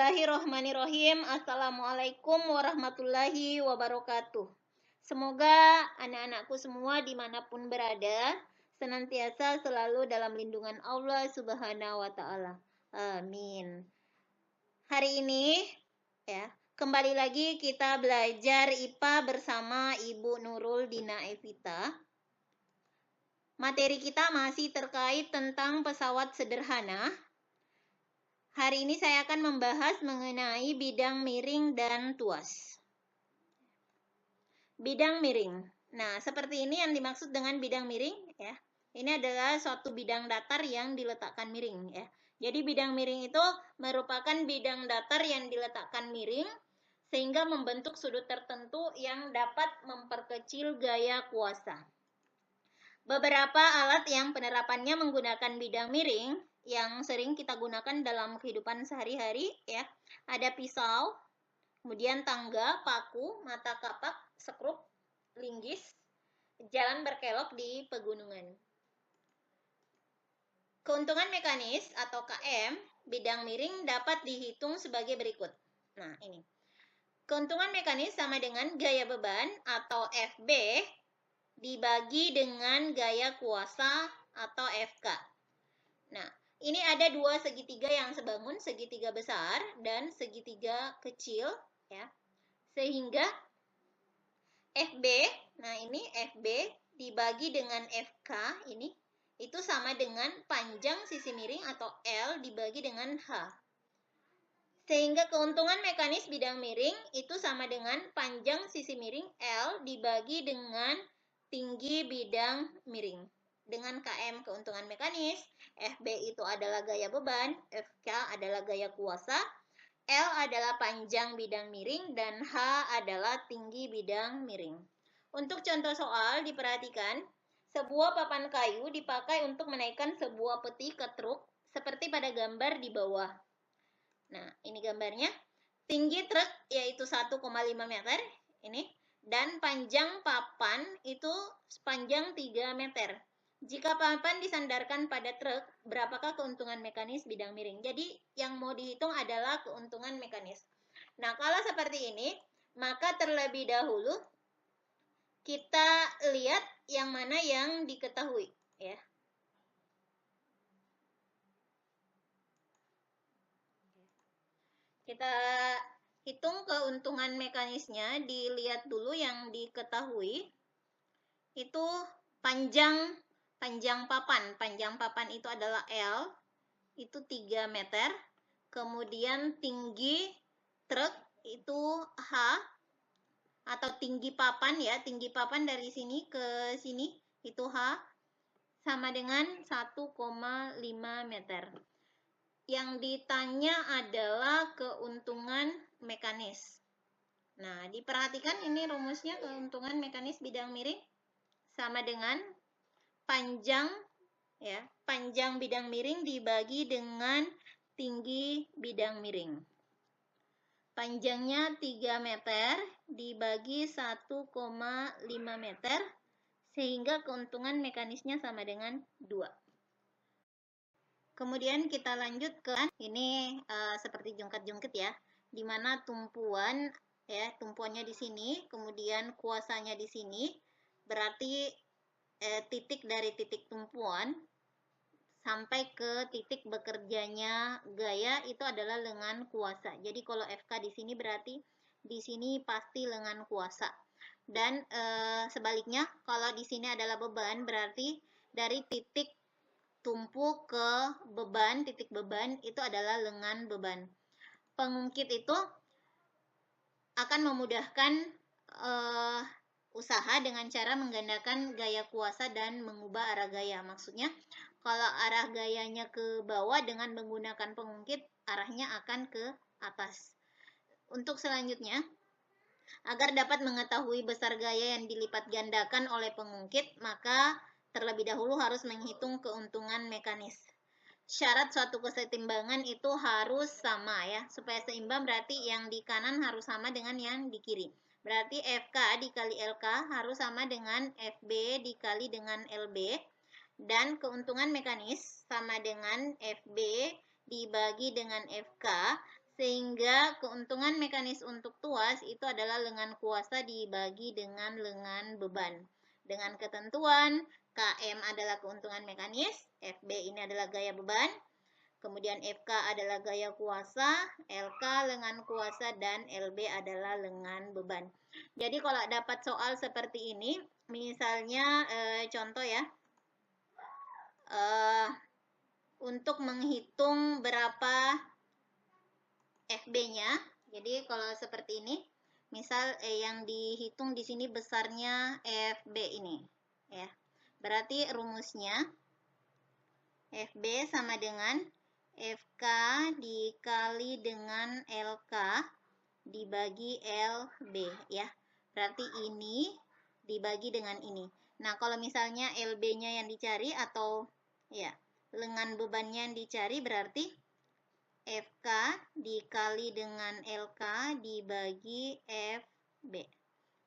Bismillahirrohmanirrohim. Assalamualaikum warahmatullahi wabarakatuh. Semoga anak-anakku semua dimanapun berada, senantiasa selalu dalam lindungan Allah Subhanahu wa Ta'ala. Amin. Hari ini, kembali lagi kita belajar IPA bersama Ibu Nurul Dina Evita. Materi kita masih terkait tentang pesawat sederhana. Hari ini saya akan membahas mengenai bidang miring dan tuas. Bidang miring. Nah, seperti ini yang dimaksud dengan bidang miring, ya. Ini adalah suatu bidang datar yang diletakkan miring, ya. Jadi bidang miring itu merupakan bidang datar yang diletakkan miring sehingga membentuk sudut tertentu yang dapat memperkecil gaya kuasa. Beberapa alat yang penerapannya menggunakan bidang miring yang sering kita gunakan dalam kehidupan sehari-hari, ya. Ada pisau, kemudian tangga, paku, mata kapak, sekrup, linggis, jalan berkelok di pegunungan. Keuntungan mekanis atau KM bidang miring dapat dihitung sebagai berikut. Nah, ini. Keuntungan mekanis sama dengan gaya beban atau FB dibagi dengan gaya kuasa atau FK. Nah, ini ada dua segitiga yang sebangun, segitiga besar dan segitiga kecil, ya. Sehingga FB, nah ini FB dibagi dengan FK, ini itu sama dengan panjang sisi miring atau L dibagi dengan H. Sehingga keuntungan mekanis bidang miring itu sama dengan panjang sisi miring L dibagi dengan tinggi bidang miring. Dengan KM keuntungan mekanis, FB itu adalah gaya beban, FK adalah gaya kuasa, L adalah panjang bidang miring, dan H adalah tinggi bidang miring. Untuk contoh soal, diperhatikan, sebuah papan kayu dipakai untuk menaikkan sebuah peti ke truk, seperti pada gambar di bawah. Nah, ini gambarnya. Tinggi truk yaitu 1,5 meter, ini, dan panjang papan itu sepanjang 3 meter. Jika papan disandarkan pada truk, berapakah keuntungan mekanis bidang miring? Jadi, yang mau dihitung adalah keuntungan mekanis. Nah, kalau seperti ini, maka terlebih dahulu kita lihat yang mana yang diketahui, ya. Kita hitung keuntungan mekanisnya, dilihat dulu yang diketahui. Itu panjang papan. Panjang papan itu adalah L, itu 3 meter. Kemudian tinggi truk itu H, atau tinggi papan, ya. Tinggi papan dari sini ke sini itu H, sama dengan 1,5 meter. Yang ditanya adalah keuntungan mekanis. Nah, diperhatikan ini rumusnya, keuntungan mekanis bidang miring sama dengan panjang, ya, panjang bidang miring dibagi dengan tinggi bidang miring. Panjangnya 3 meter dibagi 1,5 meter, sehingga keuntungan mekanisnya sama dengan 2. Kemudian kita lanjut ke ini seperti jungkat-jungkit, ya, di mana tumpuan, ya, tumpuannya di sini, kemudian kuasanya di sini, berarti titik dari titik tumpuan sampai ke titik bekerjanya gaya itu adalah lengan kuasa. Jadi kalau FK di sini berarti di sini pasti lengan kuasa. Dan sebaliknya, kalau di sini adalah beban, berarti dari titik tumpu ke beban, titik beban itu adalah lengan beban. Pengungkit itu akan memudahkan usaha dengan cara menggandakan gaya kuasa dan mengubah arah gaya. Maksudnya, kalau arah gayanya ke bawah dengan menggunakan pengungkit, arahnya akan ke atas. Untuk selanjutnya, agar dapat mengetahui besar gaya yang dilipat gandakan oleh pengungkit, maka terlebih dahulu harus menghitung keuntungan mekanis. Syarat suatu kesetimbangan itu harus sama, ya. Supaya seimbang berarti yang di kanan harus sama dengan yang di kiri. Berarti FK dikali LK harus sama dengan FB dikali dengan LB. Dan keuntungan mekanis sama dengan FB dibagi dengan FK Sehingga keuntungan mekanis untuk tuas itu adalah lengan kuasa dibagi dengan lengan beban. Dengan ketentuan KM adalah keuntungan mekanis, FB ini adalah gaya beban, kemudian FK adalah gaya kuasa, LK lengan kuasa, dan LB adalah lengan beban. Jadi kalau dapat soal seperti ini, misalnya contoh ya, untuk menghitung berapa FB-nya. Jadi kalau seperti ini, misal yang dihitung di sini besarnya FB ini, ya. Berarti rumusnya FB sama dengan FK dikali dengan LK dibagi LB, ya. Berarti ini dibagi dengan ini. Nah, kalau misalnya LB-nya yang dicari atau ya lengan bebannya yang dicari, berarti FK dikali dengan LK dibagi FB.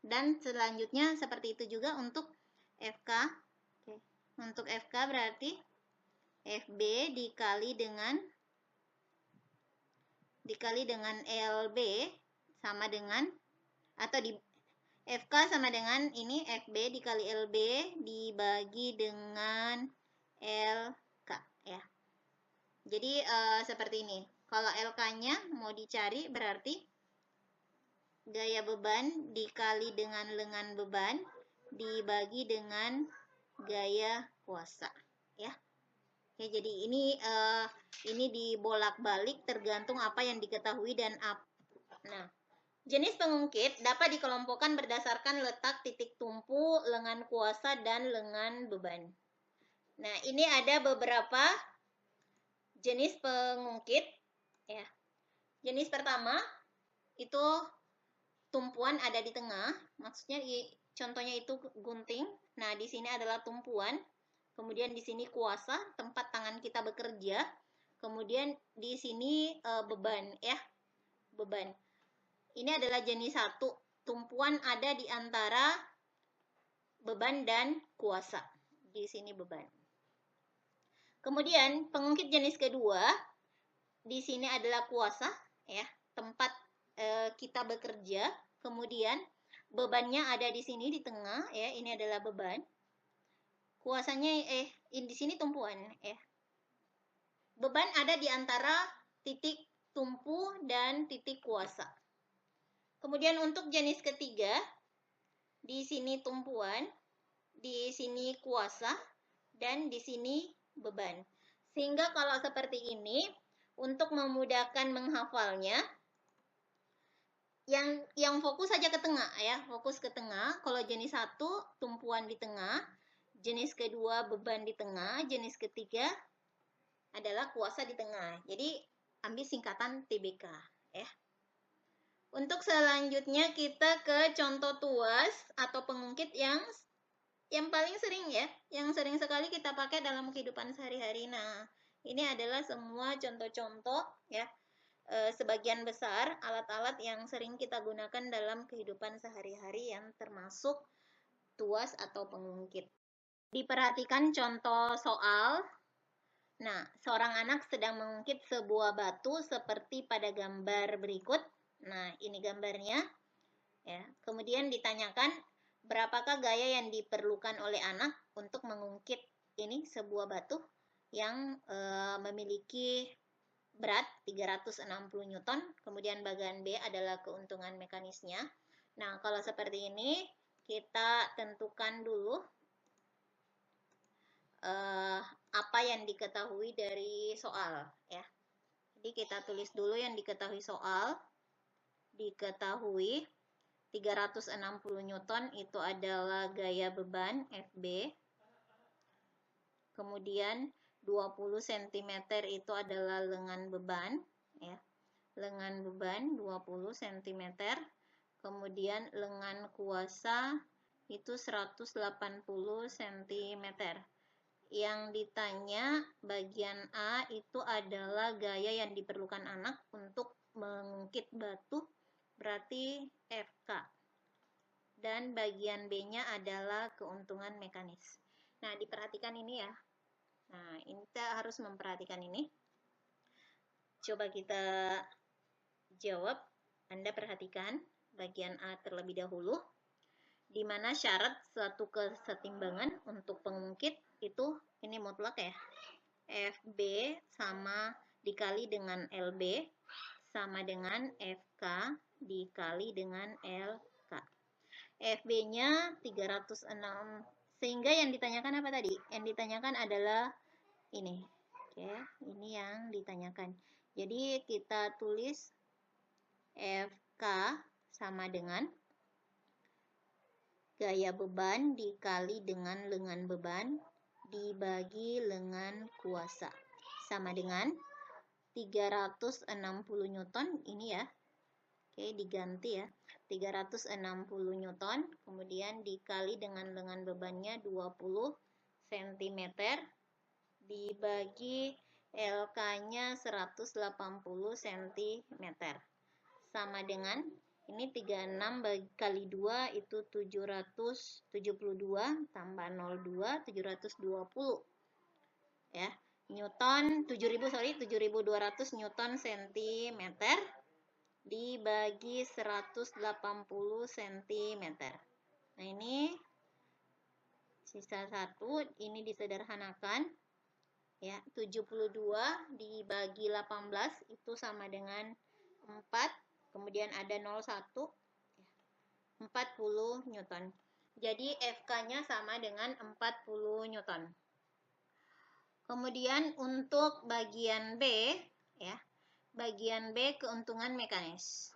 Dan selanjutnya seperti itu juga untuk FK. Oke. Untuk FK berarti FB dikali dengan LB sama dengan, atau di FK sama dengan ini FB dikali LB dibagi dengan LK, ya. Jadi seperti ini. Kalau LK-nya mau dicari berarti gaya beban dikali dengan lengan beban dibagi dengan gaya kuasa, ya. Oke, jadi ini dibolak-balik tergantung apa yang diketahui dan apa. Nah, jenis pengungkit dapat dikelompokkan berdasarkan letak titik tumpu, lengan kuasa, dan lengan beban. Nah, ini ada beberapa jenis pengungkit, ya. Jenis pertama itu tumpuan ada di tengah, maksudnya contohnya itu gunting. Nah, di sini adalah tumpuan, kemudian di sini kuasa, tempat tangan kita bekerja, kemudian di sini beban, ya, beban. Ini adalah jenis satu, tumpuan ada di antara beban dan kuasa. Di sini beban. Kemudian pengungkit jenis kedua, di sini adalah kuasa, ya, tempat kita bekerja. Kemudian bebannya ada di sini di tengah, ya, ini adalah beban. Kuasanya di sini tumpuan, ya. Beban ada di antara titik tumpu dan titik kuasa. Kemudian untuk jenis ketiga, di sini tumpuan, di sini kuasa, dan di sini beban. Sehingga kalau seperti ini, untuk memudahkan menghafalnya, yang fokus saja ke tengah, ya, fokus ke tengah. Kalau jenis satu tumpuan di tengah, jenis kedua beban di tengah, jenis ketiga adalah kuasa di tengah. Jadi ambil singkatan TBK, ya. Untuk selanjutnya kita ke contoh tuas atau pengungkit yang paling sering, ya, yang sering sekali kita pakai dalam kehidupan sehari-hari. Nah, ini adalah semua contoh-contoh, ya, sebagian besar alat-alat yang sering kita gunakan dalam kehidupan sehari-hari yang termasuk tuas atau pengungkit. Diperhatikan contoh soal. Nah, seorang anak sedang mengungkit sebuah batu seperti pada gambar berikut. Nah, ini gambarnya, ya. Kemudian ditanyakan berapakah gaya yang diperlukan oleh anak untuk mengungkit ini sebuah batu yang memiliki berat 360 Newton. Kemudian bagian B adalah keuntungan mekanisnya. Nah, kalau seperti ini kita tentukan dulu apa yang diketahui dari soal, ya. Jadi kita tulis dulu yang diketahui soal. Diketahui 360 Newton itu adalah gaya beban FB. Kemudian 20 cm itu adalah lengan beban, ya. Lengan beban 20 cm. Kemudian lengan kuasa itu 180 cm. Yang ditanya bagian A itu adalah gaya yang diperlukan anak untuk mengungkit batu, berarti FK. Dan bagian B-nya adalah keuntungan mekanis. Nah, diperhatikan ini, ya. Nah, ini kita harus memperhatikan ini. Coba kita jawab. Anda perhatikan bagian A terlebih dahulu, di mana syarat suatu kesetimbangan untuk pengungkit itu ini mutlak ya. FB sama dikali dengan LB sama dengan FK dikali dengan LK. FB-nya 306. Sehingga yang ditanyakan apa tadi? Yang ditanyakan adalah ini. Oke, ini yang ditanyakan. Jadi kita tulis FK sama dengan gaya beban dikali dengan lengan beban dibagi lengan kuasa. Sama dengan 360 Newton ini ya. Oke, diganti ya. 360 Newton, kemudian dikali dengan lengan bebannya 20 cm dibagi LK-nya 180 cm. Sama dengan ini 36 kali 2 itu 772 tambah 02 720 ya. Newton 7.200 Newton cm dibagi 180 cm. Nah, ini sisa 1, ini disederhanakan ya. 72 dibagi 18 itu sama dengan 4. Kemudian ada 01, 40 Newton. Jadi FK-nya sama dengan 40 Newton. Kemudian untuk bagian B, ya, bagian B keuntungan mekanis.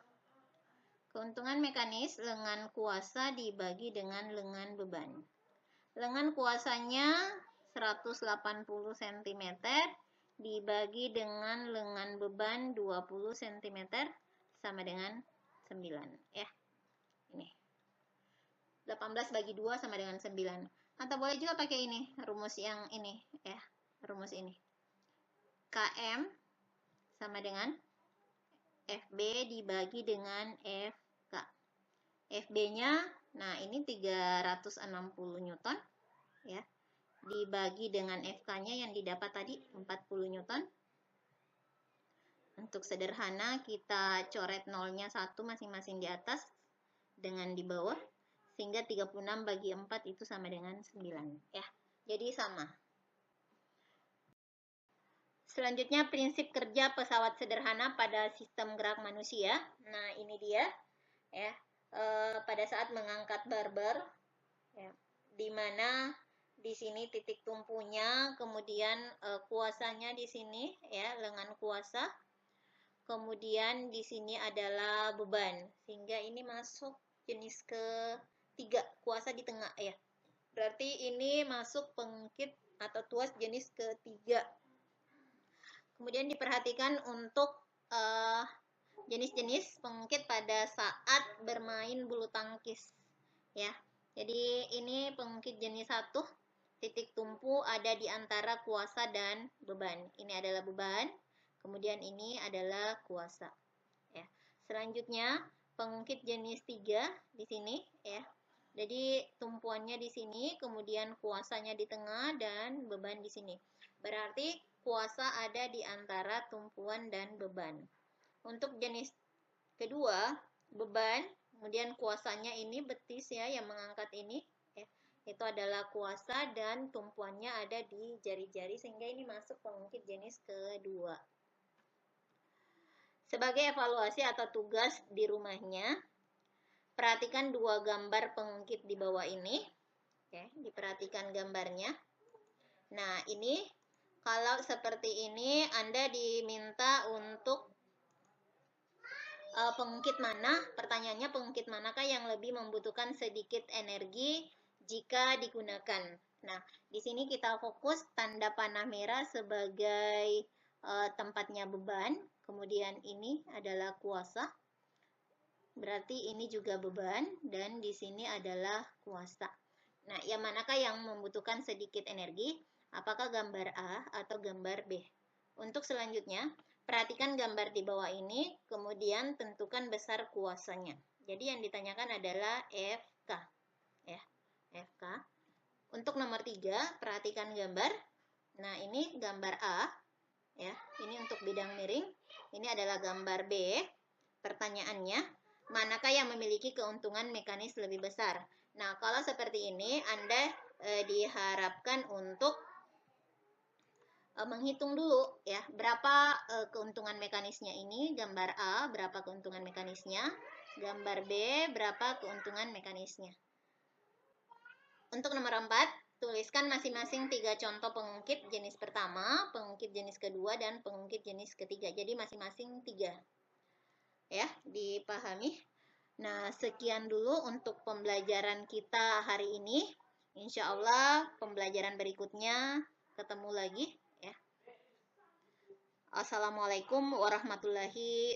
Keuntungan mekanis lengan kuasa dibagi dengan lengan beban. Lengan kuasanya 180 cm dibagi dengan lengan beban 20 cm sama dengan 9 ya. Ini 18 bagi 2 sama dengan 9. Atau boleh juga pakai ini, rumus yang ini ya, rumus ini. KM sama dengan FB dibagi dengan FK. FB-nya, nah ini 360 Newton ya, dibagi dengan FK-nya yang didapat tadi 40 Newton. Untuk sederhana kita coret nolnya 1 masing-masing di atas dengan di bawah, sehingga 36 bagi 4 itu sama dengan 9 ya. Jadi sama. Selanjutnya prinsip kerja pesawat sederhana pada sistem gerak manusia. Nah, ini dia ya. Pada saat mengangkat barber ya, di mana di sini titik tumpunya, kemudian kuasanya di sini ya, lengan kuasa. Kemudian di sini adalah beban, sehingga ini masuk jenis ketiga, kuasa di tengah ya. Berarti ini masuk pengungkit atau tuas jenis ketiga. Kemudian diperhatikan untuk jenis-jenis pengungkit pada saat bermain bulu tangkis ya. Jadi ini pengungkit jenis 1, titik tumpu ada di antara kuasa dan beban. Ini adalah beban. Kemudian ini adalah kuasa ya. Selanjutnya pengungkit jenis 3 di sini ya. Jadi tumpuannya di sini, kemudian kuasanya di tengah dan beban di sini. Berarti kuasa ada di antara tumpuan dan beban. Untuk jenis kedua, beban, kemudian kuasanya ini betis ya yang mengangkat ini ya. Itu adalah kuasa dan tumpuannya ada di jari-jari, sehingga ini masuk pengungkit jenis kedua. Sebagai evaluasi atau tugas di rumahnya, perhatikan 2 gambar pengungkit di bawah ini. Oke, diperhatikan gambarnya. Nah, ini kalau seperti ini Anda diminta untuk pengungkit mana? Pertanyaannya pengungkit manakah yang lebih membutuhkan sedikit energi jika digunakan? Nah, di sini kita fokus tanda panah merah sebagai tempatnya beban. Kemudian ini adalah kuasa, berarti ini juga beban, dan di sini adalah kuasa. Nah, yang manakah yang membutuhkan sedikit energi? Apakah gambar A atau gambar B? Untuk selanjutnya, perhatikan gambar di bawah ini, kemudian tentukan besar kuasanya. Jadi yang ditanyakan adalah FK. Ya, FK. Untuk nomor 3, perhatikan gambar. Nah, ini gambar A. Ya, ini untuk bidang miring. Ini adalah gambar B. pertanyaannya, manakah yang memiliki keuntungan mekanis lebih besar? Nah, kalau seperti ini, Anda diharapkan untuk menghitung dulu ya, berapa keuntungan mekanisnya ini, gambar A, berapa keuntungan mekanisnya, gambar B, berapa keuntungan mekanisnya. Untuk nomor 4, tuliskan masing-masing 3 contoh pengungkit jenis pertama, pengungkit jenis kedua, dan pengungkit jenis ketiga. Jadi masing-masing 3. Ya, dipahami? Nah, sekian dulu untuk pembelajaran kita hari ini. Insya Allah pembelajaran berikutnya ketemu lagi. Ya. Assalamualaikum warahmatullahi wabarakatuh.